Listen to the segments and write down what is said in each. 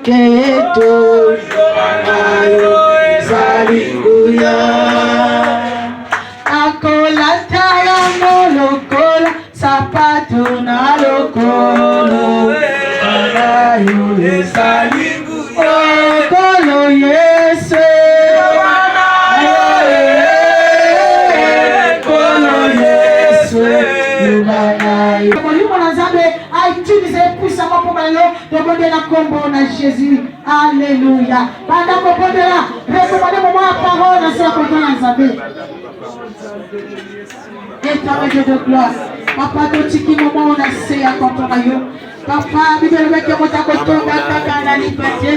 keto Alléluia. Akolata yango lokola sapato na lokolo okolo Yesu okolo Yesu molimo na Nzambe autilize puissamment pour malo tobondela kombo na Jésus. Alléluia. Pendant kobondela recommandez moi la parole na sa kombo na Nzambe. Éternel Dieu de gloire, Papa, totiki moment on a essayé à comprendre. Papa, Bible meke mota kotonga kaka na liberté.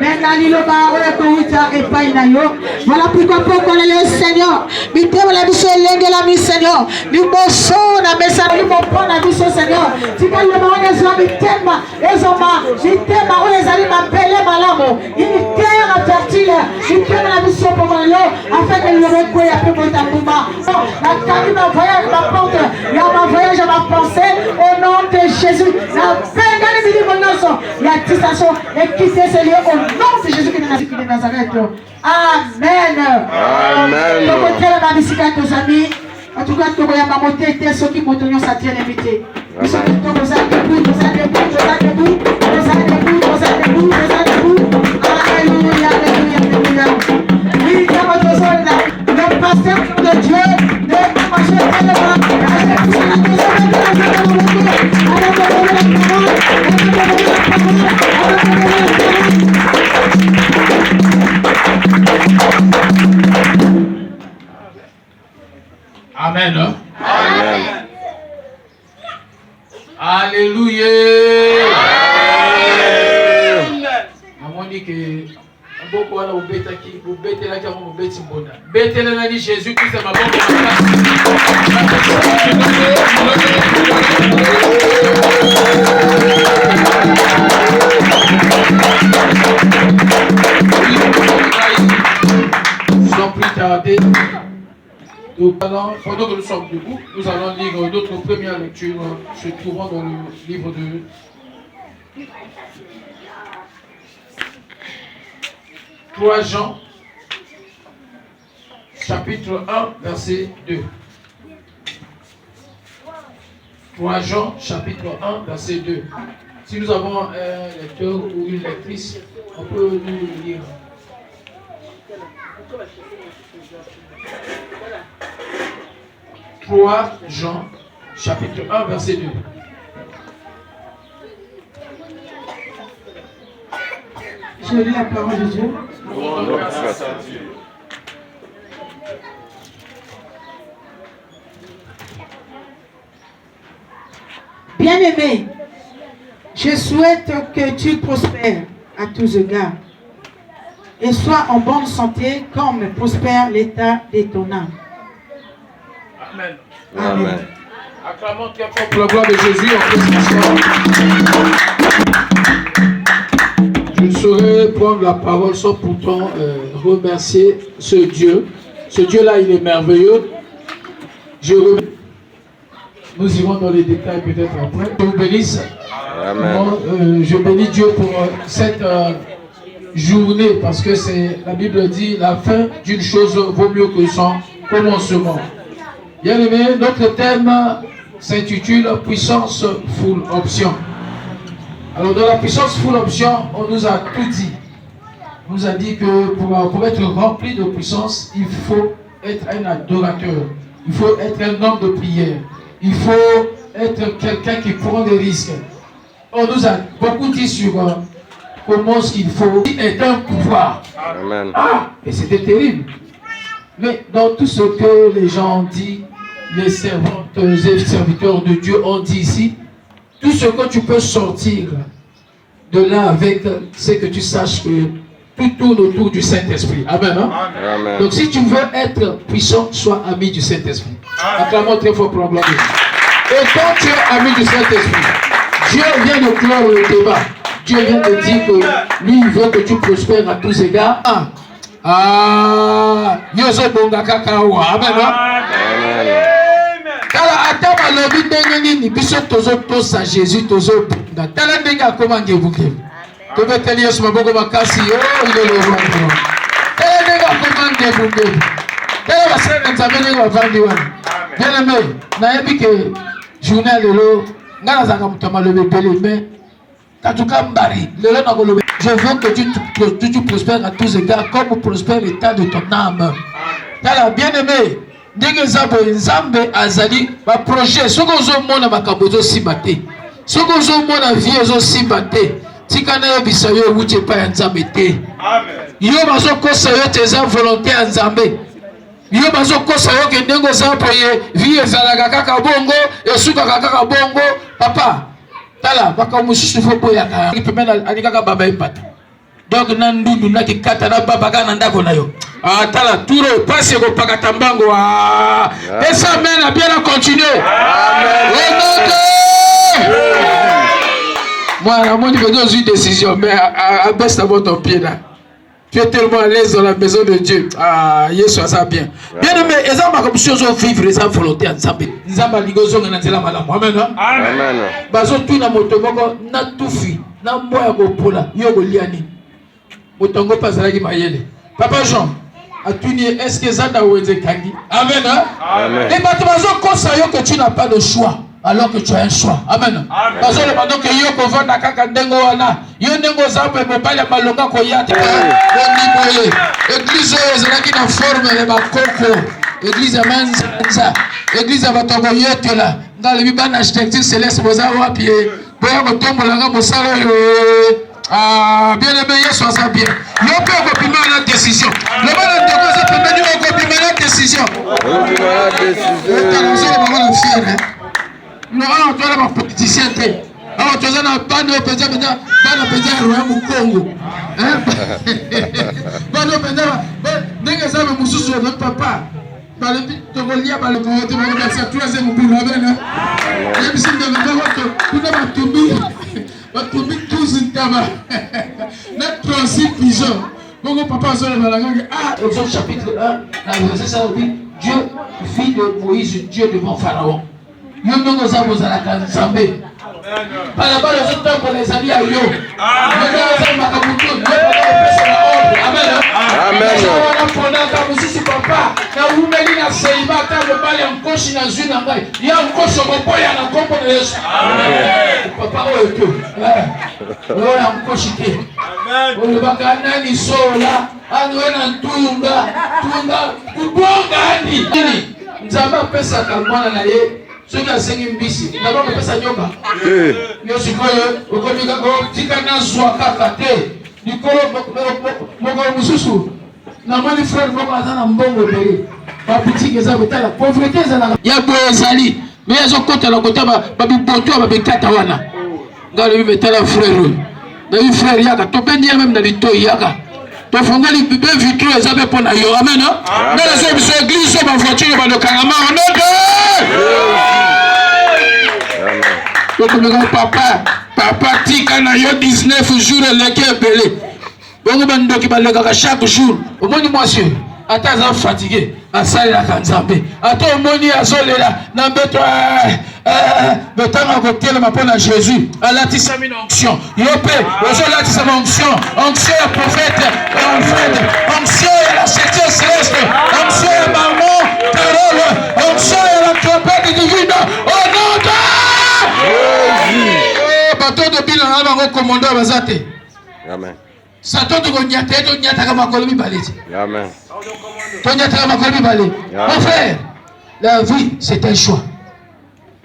Menani lo ba oya kouta epai na yo. Voilà pourquoi pourquoi le Seigneur. Bitemo la biso lenge la mi Seigneur. Liboso na mesa libopo na biso Seigneur. Tika le ba ona zwa bitema ezoma. Bitema oya zali mapele malamo. Ini terre fertile. Bitemo la biso pour yo afin que le reko ya pe mota kuma. La kami ma voyage ma porte. Ya ma voyage ma pensée au nom de Jésus. La distraction est quittée, Seigneur, au nom de Jésus qui est de Nazareth. Amen. Amen. En tout cas, tu vas monter ceux qui montent sa tienne invité. Alléluia, alléluia. Le pasteur de Dieu, Amen. Amen. Alléluia. Amen. Beaucoup à la bête qui vous bête la qui vous bête mbona. Bête la ni Jésus Christ ma bonne sans plus tarder. Pendant que nous sommes debout, nous allons lire notre première lecture se trouvant dans le livre de 3 Jean, chapitre 1, verset 2. 3 Jean, chapitre 1, verset 2. Si nous avons un lecteur ou une lectrice, on peut nous le lire. 3 Jean, chapitre 1, verset 2. Je lis la parole de Dieu. Bien-aimé, je souhaite que tu prospères à tous égards et sois en bonne santé comme prospère l'état de ton âme. Amen. Amen. Acclamons très fort pour la gloire de Jésus en Christ. Je ne saurais prendre la parole sans pourtant remercier ce Dieu. Ce Dieu-là, il est merveilleux. Nous irons dans les détails peut-être après. Je vous bénisse. Amen. Je bénis Dieu pour cette journée parce que la Bible dit la fin d'une chose vaut mieux que son commencement. Bien aimé, notre thème s'intitule Puissance Full Option. Alors dans la puissance Full Option, on nous a tout dit. On nous a dit que pour être rempli de puissance, il faut être un adorateur. Il faut être un homme de prière. Il faut être quelqu'un qui prend des risques. On nous a beaucoup dit sur comment ce qu'il faut être un pouvoir. Amen. Ah, et c'était terrible. Mais dans tout ce que les gens ont dit, les servantes et serviteurs de Dieu ont dit ici, tout ce que tu peux sortir de là avec, c'est que tu saches que tout tourne autour du Saint-Esprit. Amen. Hein? Amen. Donc si tu veux être puissant, sois ami du Saint-Esprit. Acclamons très fort pour la gloire de Dieu. Et quand tu es ami du Saint-Esprit, Dieu vient de clore le débat. Dieu vient de dire que lui, il veut que tu prospères à tous égards. Amen. Kala atama lobi ndenge nini biso tozo tosa Jésus tozo bunda tala ndenge akoma ngebuke. Tu veux te lier sur ma bogo makasi. Oh, il est le roi. Et les gars, comment débouler? Et la scène, nous avons les gars, bien aimé, n'a pas que journal de l'eau, n'a pas comme le bébé, mais quand tu cambari, je veux que tu prospères à tous égards, comme prospère l'état de ton âme. T'as bien aimé. Ndenge zabo nzambe azali ba projet soko ozomona makambo ezosimbate soko ozomona vie ezosimbate tika na yo bisa yo wuti pa ya nzambe te yo bazokosa yo te eza volonté ya nzambe yo bazokosa yo ke ndenge ozapo ye vie ezalaka kaka bongo esukaka kaka bongo papa tala makambo mosusu fo boyaka pemene alikaka baba empata donc na ndundu na kikata na baba kana ndako na yo tala turo passe ko pakata mbango et ça mène à bien à continuer moi la monde veut une décision mais abaisse d'abord ton pied là tu es tellement à l'aise dans la maison de Dieu Yesu ça bien bien aimé ezamba comme chose au vivre ça volonté ensemble nzamba ligozo na nzela malamu amen amen bazo tuna moto moko na tufi na mboya ko pola yo ko liani motongo pasala ki mayele papa Jean est-ce que Zanda Ouenze Kangi? Amen. Amen. Et maintenant, que tu n'as pas de choix, alors que tu as un choix. Amen. Parce que maintenant que Yoko Vanda Kakandengo Wana, Yonengo Zambe Mobile Malonga Koyate, Église qui n'a forme de Bakoko, Église Manza, Église Avatongo Yotela, dans le Biban architecture céleste, Mozawa Pied, Boya Tombolanga Mosalo. Bien aimé, Yesu ça bien. Yo peut comprimer la décision. Le mal de cause peut venir au comprimer la décision. Non, tu as la politicien. Ah, tu as un ban de pédia, ban de pédia, au Congo. Hein? Ban de pédia, dès que ça me mousse sur le papa. Dans le but de relier par le communauté, c'est la troisième boule. Même si tu n'as pas tout mis. Tous les tabac, notre principe pigeon. Mon papa sur le malaganga. Au chapitre 1, verset ça dit Dieu, fille de Moïse, Dieu devant Pharaon. Nous nous avons à la Kanzambé. Par là-bas, les autres temps pour les amis à Yo. Amen. Amen. Papa, na umeli na seiba ta le bali enkoshi na zwi na ngai. Ya enkoshi okopoya na kombo na Yesu. Amen. Papa oyo. Oyo ya enkoshi te. Amen. Oyo bakana ni sola, anu na ntunga, kubonga ani. Nzamba pesa kamwana na ye. Soki asengi mbisi, ndabako pesa nyoka. Yo sikoyo, okomika tika na zwa kaka te. Nikolo moko mususu. Na moni frère moko azana mbongo bele. Ba boutique za betala pauvreté za na. Ya boezali, mais yazo kota la kota ba biboto ba bekata wana. Ngalo betala frère. Na bi frère yaka to bendi même na litoyi yaka. To fongoli bébé vitreux ezabe pona yo. Amen. Na la biso église ba voiture ba lokanga ma onote. Amen. Papa tika na yo 19 jours leke belé. Bongo bandoki baleka chaque jour. Au moins monsieur, ata za fatigué, asali la kanzambe. Ata omoni azolela na beto betanga kotiela mapona Jésus. Alatisa mina onction. Yope, ozolatisa onction. Onction ya prophète, onction ya la section céleste, onction ya maman, parole, onction ya la trompette divine. Au nom de Jésus. Bateau de bilan na bango commandant bazate. Amen. Satan to nyata to nyata kama kolobi baleti. Amen. To nyata kama kolobi baleti. Mon frère, la vie c'est un choix.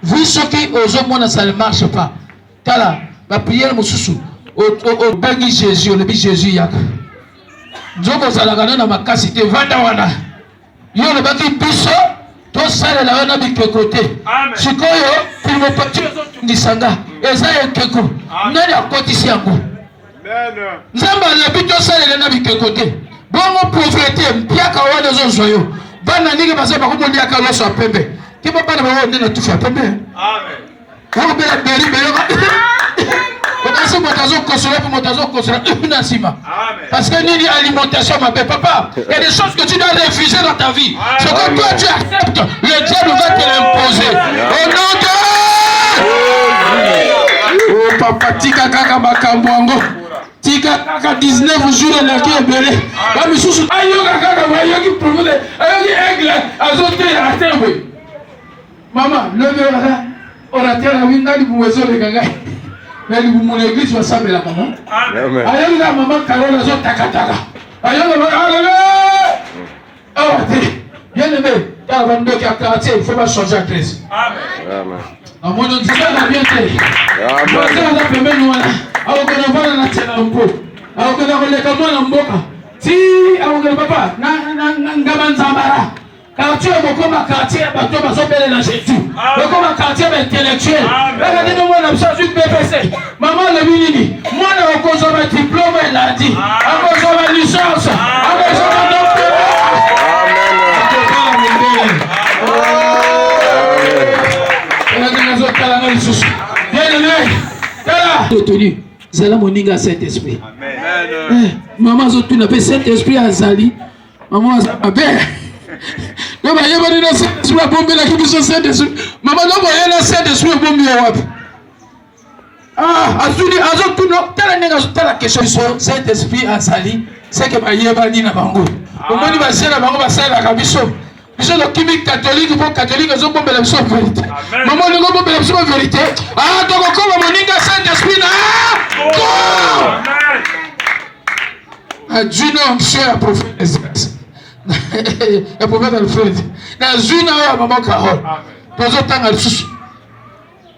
Vu ce qui aux hommes ça ne marche pas. Tala, la prière mususu au bengi Jésus, le bi Jésus yaka. Nzoko zalaka na makasi te vanda wana. Yo le baki biso to sala la wana bikekote. Sikoyo pour me partir ndisanga. Eza ekeko. Nani akotisi yango? Nzamba la bito sala na bikekote. Bongo pauvreté mpiaka wana zo zoyo. Bana nige bazaba ko mondi aka loso pembe. Kiba bana ba wona tu fa pembe. Amen. Ko bela beri belo. Parce que motazo consoler pour motazo consoler une sima. Amen. Parce que nini alimentation ma papa. Il y a des choses que tu dois refuser dans ta vie. Ce que toi tu acceptes, le diable va te l'imposer. Au nom de Oh papa tika kaka bakambwango. tika kaka 19 jours na ki ebele ba misusu ayoka kaka bayoki profete ayoki aigle azoteya atembe mama lebe wala orateur na winga libuwezo lekanga na libumu na église wasambela mama ayoki na mama Carole azotakataka ayoka alele awate bien aimé car bando qui a quartier il faut pas changer adresse amen amono nzela na bien te amen na pembeni wana awokona vana na tena mpo awokona koleka mwana mboka ti awokona papa na ngamanzambara quartier bokoma quartier bato bazobele na Jésus bokoma quartier intellectuel baka dino mwana msazu BPC mama le binini mwana wakozoma diplôme lundi akozoma licence akozoma doctorat Tenu, zala moninga Saint-Esprit. Amen. Maman zotuna pe Saint-Esprit azali. Maman azabe. No ba yeba ni Saint-Esprit bombe la kibiso Saint-Esprit. Maman no ba yela Saint-Esprit bombe wapi. Azuli azotuna tala ninga zotala question Saint-Esprit azali. C'est que ba yeba ni na bango. Omoni ba sela bango ba sela kabiso. Biso le chimique catholique pour catholique ils ont bombé la vérité. Maman le go bombé la vérité. Donc comme moninga Saint-Esprit na. Amen. Dieu non cher prophète. Le prophète Alfred. Na Zuna ya maman Carole. Tozo tanga susu.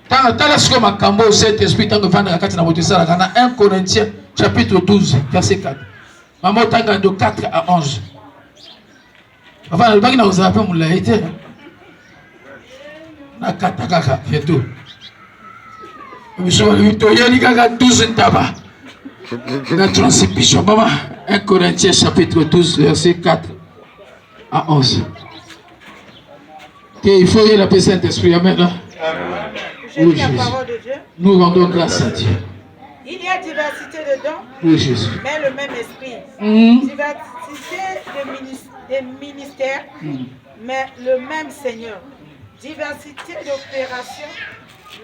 Tanga siko makambo Saint-Esprit tanga vanda kati na botesala kana 1 Corinthiens chapitre 12 verset 4. Maman tanga de 4 à 11. Enfin, le bac n'a pas pu me l'aider. Na katakaka, c'est tout. Je suis allé à 12 tabac. La transmission, maman. 1 Corinthiens chapitre 12, verset 4 à 11. Il faut y la paix Saint-Esprit. Amen. Oui, Jésus. Nous rendons grâce à Dieu. Il y a diversité de dons, oui, Jésus. Mais le même esprit. Diversité des ministères, mais le même Seigneur. Diversité d'opérations,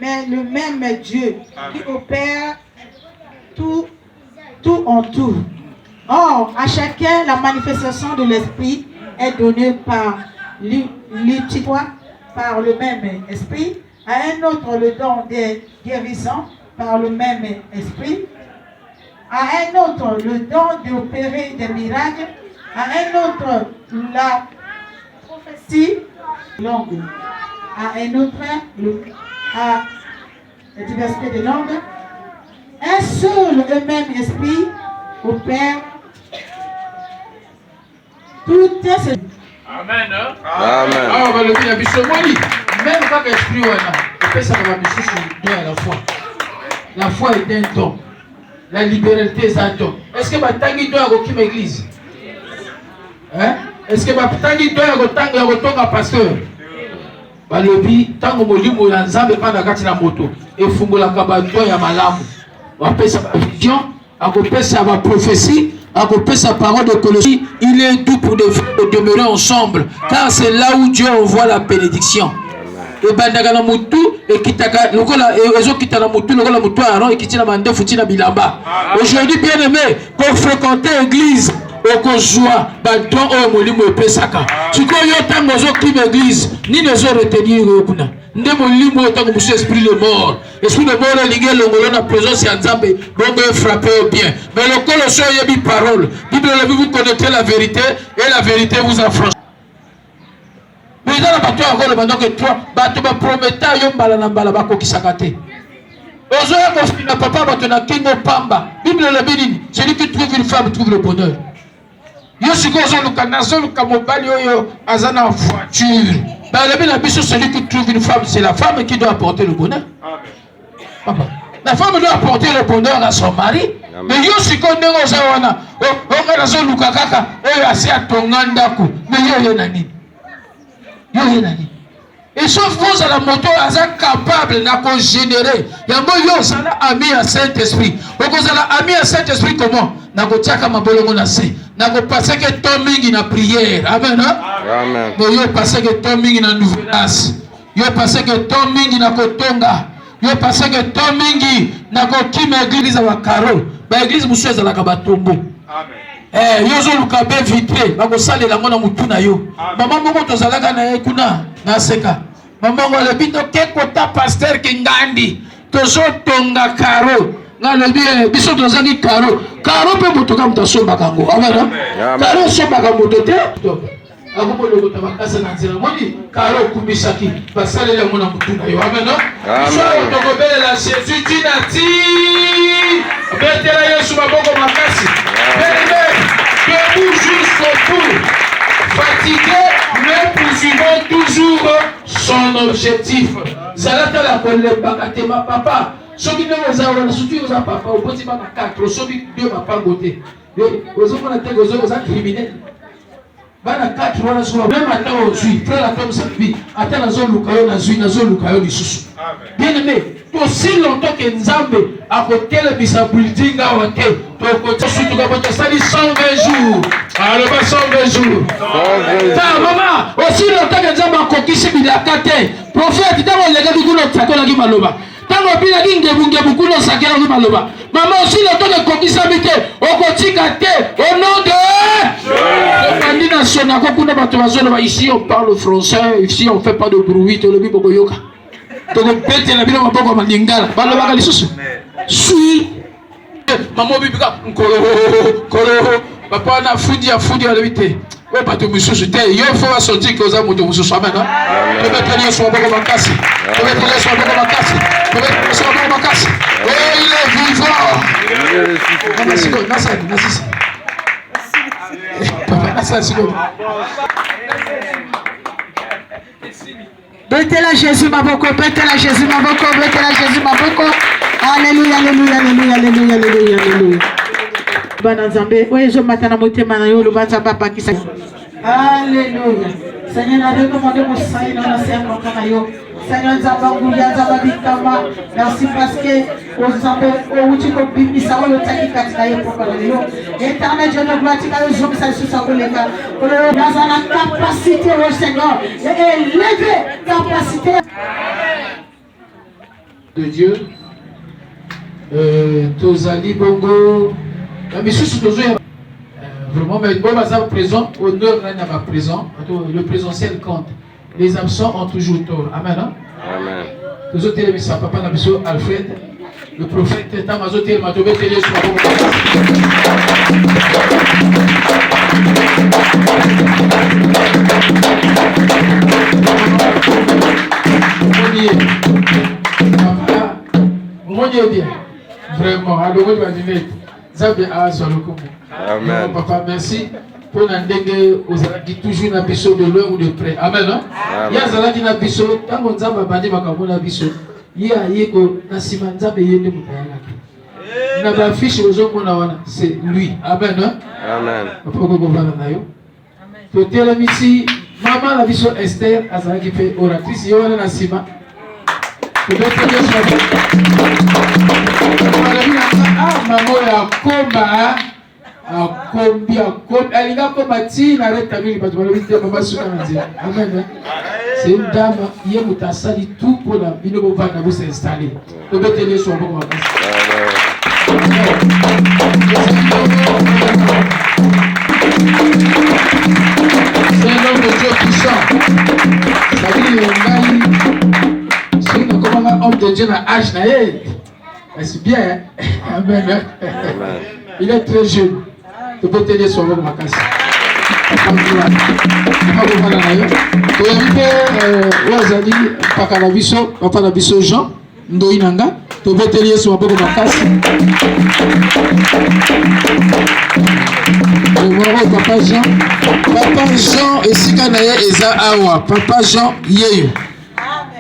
mais le même Dieu qui opère tout en tout. Or, à chacun, la manifestation de l'esprit est donnée par l'utilité, par le même esprit. À un autre, le don des guérisons par le même esprit. À un autre, le don d'opérer des miracles. À un autre, la prophétie langue. À un autre, la diversité des langues. Un seul et même esprit opère toutes ces... Amen. Amen. Ah, on va le dire à Bishomoli. Même quand l'esprit on peut savoir deux à la fois. La foi est un don. La liberté est un don. Est-ce que ma tangi doit avoir l'église? Hein? Est-ce que ma tangi doit avoir un pasteur? Balobi, tango molimo ya nzambe panda kati na moto. Et fungola kabato ya malamu. Wapesa vision, akopesa ba prophétie, akopesa parole de Colossiens. Il est doux pour de demeurer ensemble, car c'est là où Dieu envoie la bénédiction. Et bandaka na mutu et kitaka lokola ezo kitana mutu lokola mutu aron et kitina mande futina bilamba. Aujourd'hui bien aimé, pour fréquenter l'église okozwa badon o molimo epesaka. Siko yo tango zo ki l'église ni ne zo retenir kuna. Nde molimo tango musu esprit le mort. Esprit le mort lingé longolo na présence ya Nzambe bongo frapper bien. Mais le Colossiens yebi parole. Bible vous connaissez la vérité et la vérité vous affranchit. Mais dans la bataille encore le bandon que toi, bateau ba prometa yo mbala na mbala bako kisakate. Ozoya kofina papa bateau na kingo pamba. Bible le béni, celui qui trouve une femme trouve le bonheur. Yo siko zo lukana zo lukamobali yo azana voiture. Bah le béni la biso celui qui trouve une femme, c'est la femme qui doit apporter le bonheur. Amen. La femme doit apporter le bonheur à son mari. Amen. Mais yo siko ndenge ozawana, o ngana zo lukakaka, oyo asia tonganda ku. Mais yo nani? Et sauf vous à la moto, vous êtes capable de générer. Il y a un qui ami à Saint-Esprit. Vous êtes ami à Saint-Esprit comment? Vous avez passé que ton mingi na prière. Amen. Amen. Vous avez passé que ton mingi na nouvellance. Vous avez passé que ton mingi na kotonga. Vous avez passé que ton mingi na kokime église à Wakaro. ba église musu ezalaka batombo. Yozo luka be vitré bakosalela ngo na mutu na yo. Mama moko tozalaka na ye kuna na seka. Mama ngo le bito ke kota pasteur Kingandi tozo tonga karo ngalobi biso tozangi karo pe motoka mutasomba kango. Amen. Karo somba ka moto te. Ako loko tabakasa na nzela moni karo kumisaki basalela ngo na mutu na yo. Amen. So tokobelela Jésus dinati. Betela Yesu maboko makasi. Debout jusqu'au bout. Fatigué, mais poursuivons toujours son objectif. Zalata la colère, bakatema papa. Sobi ne vous a on soutenu aux papa au petit bana 4. Sobi Dieu m'a pas goûté. Aux hommes on a été aux criminels. Bana 4 wana so même attend aujourd'hui. Frère la comme ça vie. Attends na zo lukayo na zui na zo lukayo lisusu. Bien aimé, aussi longtemps que Nzambe a côté le bisa building a wote. To ko tsutu ka bote sali 120 jours. Alors pas 120 jours. Ta maman, aussi longtemps que Nzambe a kokisi bilakate. Prophète dans le lega dukuno tsakola ki maloba. Tango bila kinge bukuno sakela ki maloba. Maman aussi longtemps que kokisa bite okotika te au nom de ici on parle français, ici on fait pas de bruit, tout le monde peut yoka. Donc on pète la vie on peut comme lingala. Balo bakali susu. Sui. Maman bibika koro papa na fundi à l'habité. Ouais pas de monsieur c'était il faut sortir que ça moto monsieur amen. Tu peux tenir sur beaucoup makasi. Tu peux tenir sur beaucoup makasi. Tu peux tenir sur beaucoup makasi. Et il est vivant. Merci. Betela Jésus maboko, betela Jésus maboko, betela Jésus maboko. Alléluia, alléluia, alléluia, alléluia, alléluia, alléluia. Bana Nzambe, oye zo matana motema na yo lubanza papa kisa. Alléluia. Seigneur, na recommandé mon saint dans la serre contre yo. Seigneur Nzambangulia Nzambabikama, merci parce que aux Nzambe au utiko bimisa wo yotaki katika ye papa leo. Éternel Dieu de gloire tika yo zomi sa susa koleka. Kolero bazana capacité au Seigneur et élever capacité de Dieu. Tozali bongo la misusu tozo vraiment mais bon bazar présent honneur là n'a présent le présentiel compte. Les absents ont toujours tort. Amen. Hein? Amen. Les autres télémissions, papa Nabiso, Alfred, le prophète, Tamazo Télématobé, Télé, sur la bombe. On est bien. Vraiment, alors on va dire, Zabé a sur le coup. Amen. Papa, merci. Pour n'endéguer aux qui toujours na biso de loin ou de près. Amen. Il y a zalaki na biso tant qu'on zamba bandi makambo na biso. Il y a yeko na simanzabe yende mutayaki. Na ba fiche ozo na wana c'est lui. Amen. Amen. Papa ko bana na yo. To tela misi mama na biso Esther azalaki fait oratrice yo wana na sima. To bete yeso. Maman ya komba combien elle a combattu la rétablir parce que maman sur la amen. C'est une dame qui est mutasali tout pour la vie de vos vagues vous s'installer. Vous pouvez tenir sur vos vagues. C'est un homme de Dieu puissant. Ça veut dire c'est un homme de Dieu dans l'âge naïe. C'est bien. Amen. Il est très jeune. Tu peux t'aider sur le macas. Papa Nabiso Jean, Ndoinanga, tu peux t'aider sur le macas. Papa Jean, et si Kanaye Eza Awa, Papa Jean Yeyo.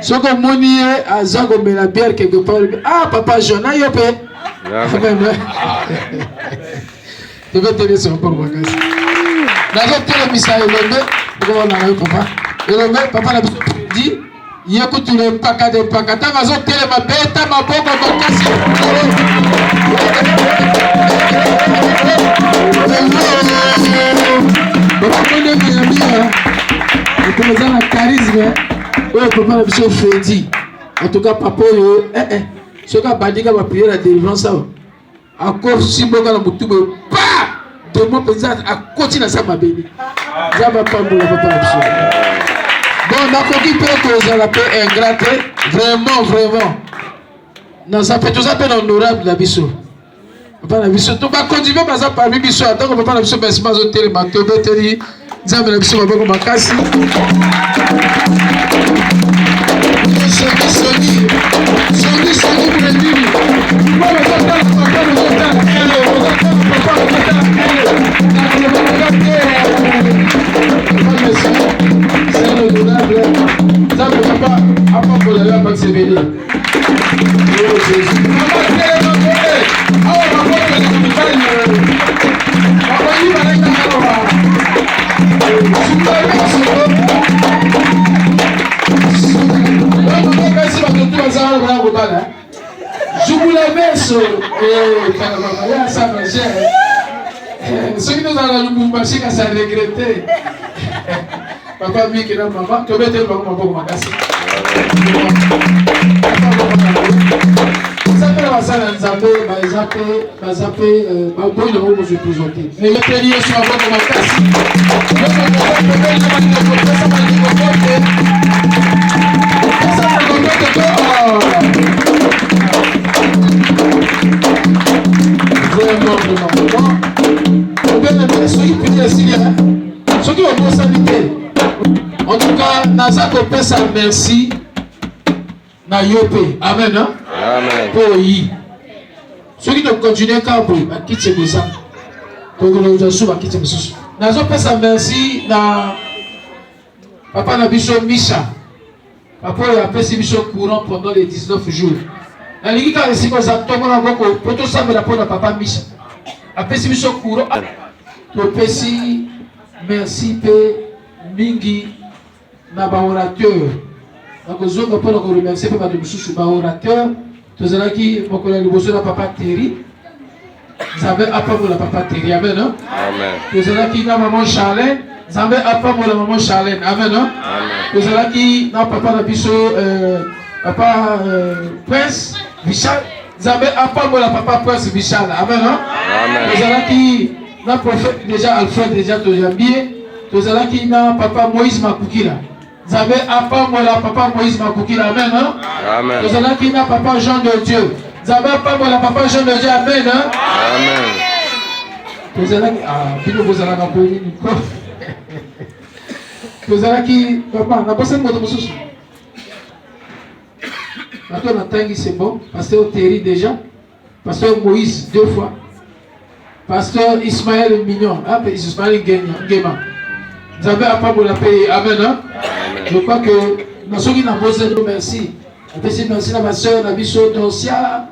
Ce que Monier a Zagomé la bière quelque part. Ah, Papa Jean, Nayope. Tu veux tenir sur un peu de bagage. D'accord, tu as mis ça, papa n'a dit, il y a que tu le paquet de paquets. Tu as mis ma bête, ma bombe, ma casse. Tu as un charisme. Papa n'a pas fait. En tout cas, papa, ce qu'a pas dit qu'il va prier la délivrance. encore si boka na mutu pas de mon président à côté na sa mabeli zaba pambola papa na biso bon nakoki pe ko la paix ingrate vraiment na sa pe to za pe honorable na biso papa na biso to ba continuer baza parmi biso atako papa na biso merci mazo tele mato beteli nzambe na biso maboko makasi je vous la messe ceux qui nous ont marché quand ça regretté papa Miki na maman tu veux te faire mon makasi ça fait la salle nzambe bazape baboyi na bomo se présenter et le période sur mon makasi en tout cas, Naza Kopesa merci. Na yope. Amen. Hein? Amen. Pour y. Ceux qui doivent continuer quand vous quittez les gens. Pour que nous ayons quitter les gens. Naza Kopesa merci. Na papa na biso Misha. Papa a fait biso courant pendant les 19 jours. Na lingika resi ko za tomo na boko. Poto sambe na pona papa Misha. A fait biso courant. To pesi merci pe mingi na ba orateur. Donc zonga pour nous remercier papa de Moussou ba orateur. Tozalaki mokola liboso na papa Terry. Zabe apa pour la papa Terry. Amen. Amen. Tozalaki na maman Charlène. Zabe apa pour la maman Charlène. Amen. Amen. Tozalaki na papa na biso papa Prince Vichal. Zabe apa pour la papa Prince Vichal. Amen. Amen. Tozalaki na prophète déjà Alfred déjà tozambié. Tozalaki na papa Moïse Makukila. Zabe apa mola papa Moïse Makukila. Amen. Amen. Tozalaki na papa Jean de Dieu. Zabe apa mola papa Jean de Dieu. Amen. Amen. Tozalaki bino bozalaka ko nini ko. Tozalaki papa na bosa moto mosusu. Maintenant na tangi c'est bon. Pasteur Terry déjà. Pasteur Moïse 2 fois. Pasteur Ismaël Mignon. Ah, Ismaël Ngema. Vous avez appris pour la paix. Amen. Hein? Amen. Je crois que nous sommes dans vos merci. Merci à ma soeur, à Bisso Dosia.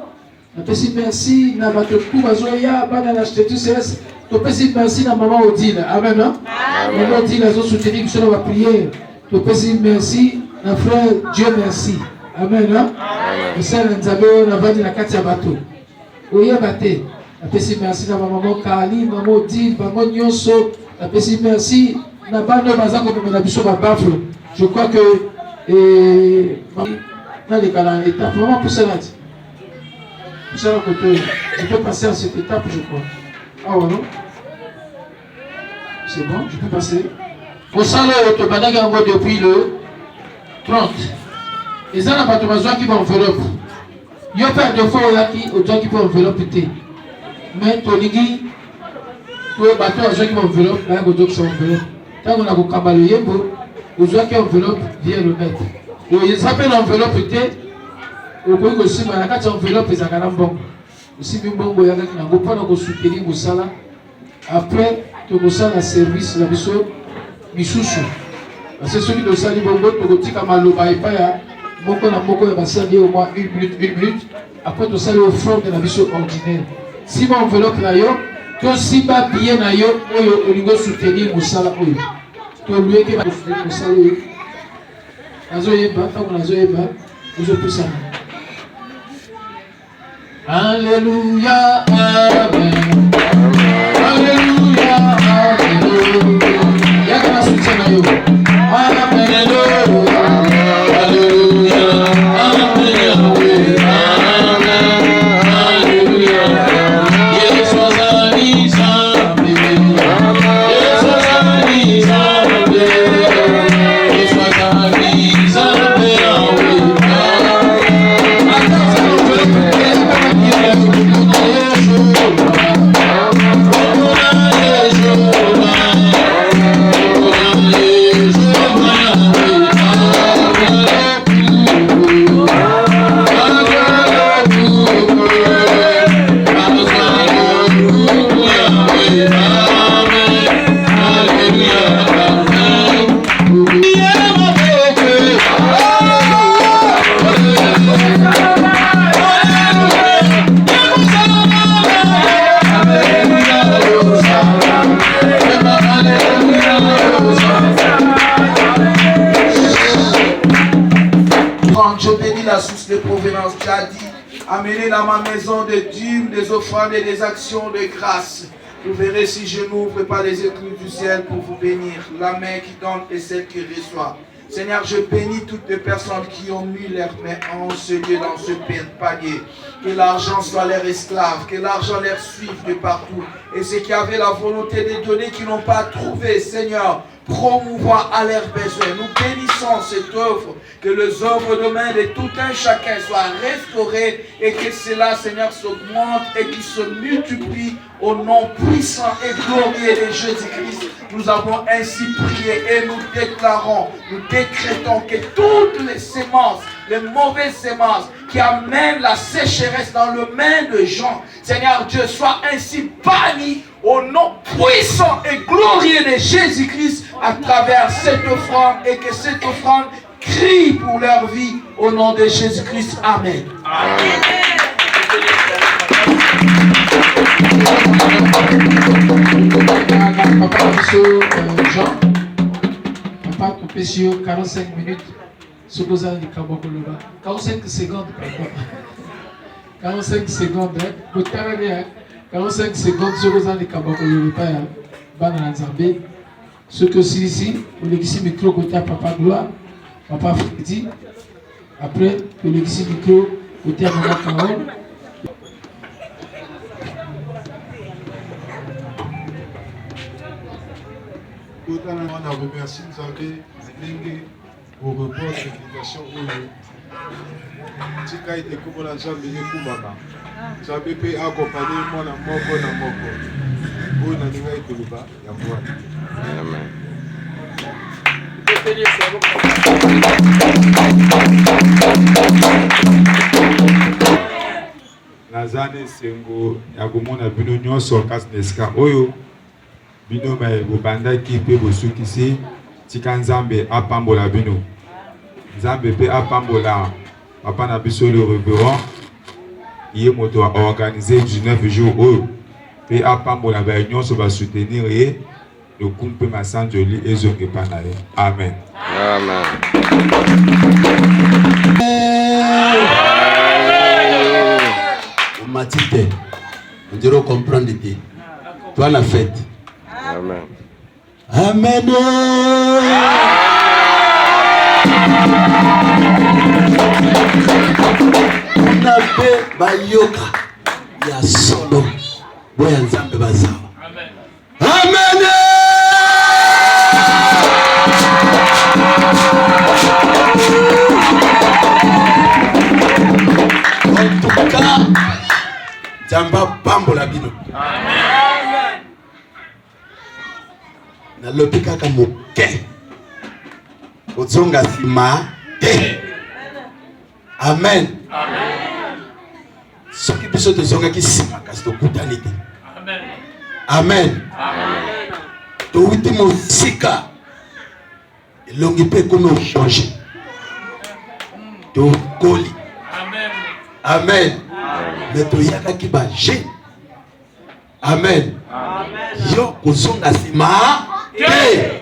Merci à votre coup, à Zoya, à l'acheteuse CS. Merci à maman Odile. Amen. Hein? Maman Odile, elle a soutenu que cela va prier. Merci à frère Dieu merci. Amen. Hein? Et ça, nous avons vendu la carte à bateau. Oui, bateau. Merci à maman Kali, maman Odile, maman Nyonso. Merci. Je crois que dans les cas l'étape, vraiment pour cela. Pour cela, je peux passer à cette étape, je crois. Ah ouais, non? C'est bon, je peux passer. Au salon, depuis le 30. Et ça, n'a pas de qui va enveloppe. Il y a pas de fois qui peut enveloppe. Mais Toligi, pour bateau à qui va enveloppe, là, il y a qui enveloppe. Quand on a un cabalé, on a une enveloppe, vient le mettre. Il s'appelle l'enveloppe, on peut aussi, mais la carte enveloppe, c'est un bon. Aussi, bien bon, il y a un pas de soutenir au salaire. Après, tu as un service, la mission, Missoussou. Parce que celui de Sali Bongo, tu as dit que Maloba et Paya, Moko na Moko, il va servir au moins 1 minute. Après, tu as au front de la mission ordinaire. Si mon enveloppe là, que si ma billet na yo, au niveau soutenir au salaire. Que lui qui va soutenir au salaire. Nazoyeba, tant que Nazoyeba, vous êtes plus Alléluia, Amen. Alléluia, Amen. Y'a qu'à la soutien na yo. Amen, Alléluia, Amen, Alléluia, Amen, Alléluia. amenez dans ma maison des dîmes, des offrandes et des actions de grâce. Vous verrez si je n'ouvre pas les écluses du ciel pour vous bénir. La main qui donne et celle qui reçoit. Seigneur, je bénis toutes les personnes qui ont mis leurs mains en ce lieu, dans ce panier. Que l'argent soit leur esclave, que l'argent leur suive de partout. Et ceux qui avaient la volonté de donner, qui n'ont pas trouvé, Seigneur, promouvoir à leurs besoins. Nous bénissons cette œuvre, que les œuvres de main de tout un chacun soient restaurées et que cela, Seigneur, s'augmente et qu'il se multiplie au nom puissant et glorieux de Jésus-Christ. Nous avons ainsi prié et nous déclarons, nous décrétons que toutes les semences, les mauvaises semences qui amènent la sécheresse dans le main de gens, Seigneur Dieu, soient ainsi bannies au nom puissant et glorieux de Jésus-Christ à travers cette offrande et que cette offrande crie pour leur vie au nom de Jésus-Christ. Amen. Amen. Papa, monsieur Jean, papa, monsieur, 45 minutes. Ce que vous avez dit, 45 secondes, papa. 45 secondes, hein. 45 secondes, ce que vous avez dit, ce que c'est ici, vous avez dit, micro côté à papa Gloire, papa Freddy. Après, vous avez dit, micro côté à maman Carole. On a remercié Nzambe pour report de l'invitation. Tika ete komola Nzambe ekumama. Nzambe pe accompagner mwana moko na moko. Oyo na linga ekoloba ya mwana. Amen. Nazane sengo ya komona bino nyonso kasi na esika oyo bino bobandaki mpe bosukisi tika Nzambe apambola bino. Nzambe pe apambola papa na biso le révérend ye moto a organisé 19 jours oyo pe apambola ba nyonso ba soutenir ye le kumpe masanjoli ezonge pana ye. Amen. Amen. Matite, on dirait comprendre l'idée. Toi la fête. Amen. Amen. Nabe bayoka ya solo boya Nzambe bazawa. Amen. Amen. En tout cas, Nzamba pambola bino. Amen. Na lopi kaka moke. Ozonga sima te. Amen. Amen. Soki biso tozonga ki sima kasi tokutani te. Amen. Amen. Amen. To witi mosika. Elongi pe kono changer. To koli. Amen. Amen. Mais to yaka ki ba je. Amen. Amen. Yo kozonga sima te.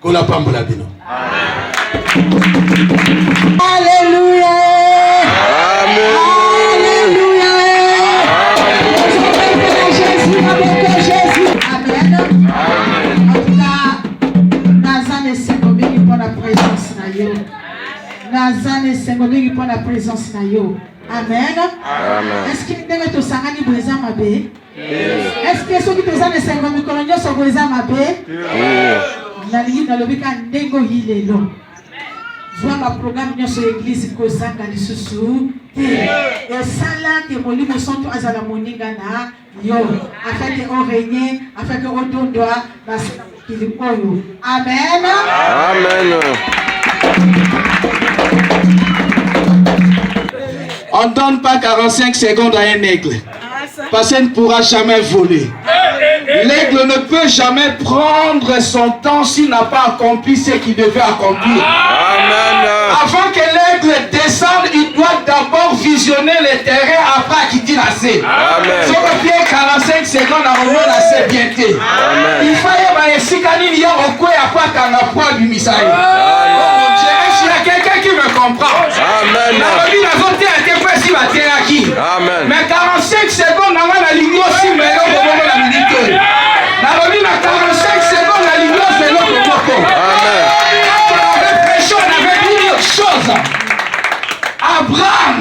Kola pambola bino. Amen. Alléluia. Amen. Alléluia. Jésus, avec Jésus. Amen. En tout cas, Nazane Sengomingi pour la présence na yo. Nazane Sengomingi pour la présence na yo. Amen. Amen. Est-ce qu'il y a des sangani bweza mabe? Est-ce que ceux qui te sont Sengomingi kolonyo so bweza mabe? Nalingi na lobika ndengo hilelo. Vois ma programme sur l'église Kozanga Lisusu. Et ça là que mon livre sont tous à la moninga na yo. Afin que on règne, afin que on donne droit dans ce qu'il y a. Amen. Amen. On ne donne pas 45 secondes à un aigle. Parce qu'il ne pourra jamais voler. L'aigle ne peut jamais prendre son temps s'il n'a pas accompli ce qu'il devait accomplir. Amen. Avant que l'aigle descende, il doit d'abord visionner le terrain après quitter la scène. Amen. Si on fait 45 secondes à revenir la scène bientôt. Il faut y avoir du Misaï. Est-ce qu'il y a quelqu'un qui me comprend? Amen. La vie n'a pas été si ma terre qui. Amen. Mais 45 secondes, on a ligne aussi, mais on va la minute. Nalobi na 45 secondes, la ligne aussi, mais on va Amen. Quand on avait prêché, on avait dit une chose. Abraham,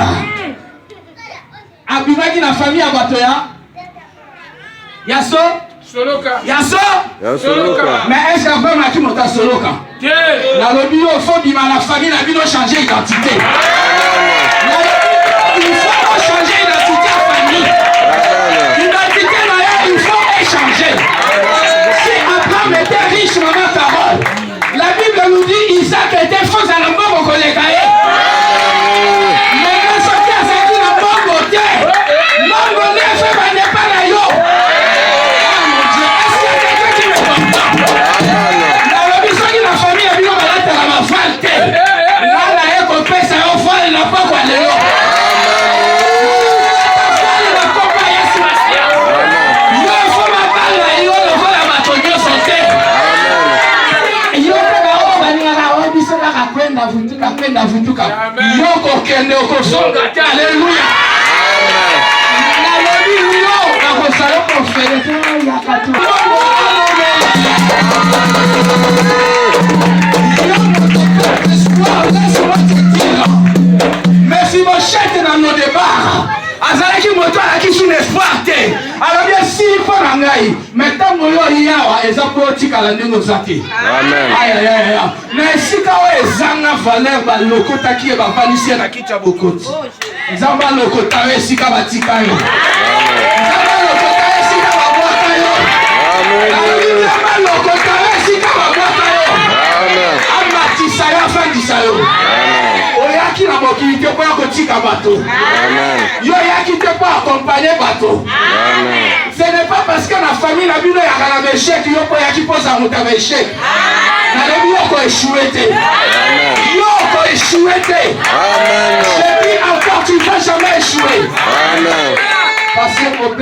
abimaki na famille à Batoya. Yaso? Soloka. Yaso? Soloka. Mais est-ce qu'Abraham a qui monta Soloka? Nalobi yo faut bima la famille na bino changer identité. Il faut changer d'identité à famille. L'identité il faut échanger. Si Abraham était riche, maman Carole, la Bible nous dit Isaac était faux à la mort au collègue. Mais quand sorti à cette la mort au terre, l'homme n'est fait n'est pas là. Oh mon Dieu, est-ce qu'il y a quelqu'un qui me comprend? La mission de la famille a vu la malade à la falte. Là, la écopée, ça a offert, il n'a pas quoi aller. Yoko kende okosonga te alléluia. Nalobi yo nakosala profete ya katu. Mais si mon chèque dans nos débats, azalaki moto alaki sur l'espoir te. Alors bien si faut nangai, maintenant moyo yawa eza po tikala ndenge ozati. Amen. Aïe aïe aïe. Mais si kawa ezanga valeur ba lokota ki ba valisi na kicha bokoti. Nzamba lokota esika batika yo. Nzamba lokota esika ba bwaka yo. Amen. Nzamba lokota esika ba bwaka yo. Amen. Amatisa yo afandisa yo. Amen. Oyaki na mokili te po kotika bato. Amen. Yo yaki te po accompagner bato. Amen. Ce n'est pas parce que la famille na bino ya kana échec yo po yaki posa muta échec. Na lebi yo ko échoué te. Amen. Yo ko échoué te. Amen. Je dis encore tu vas jamais échouer. Amen. Parce que au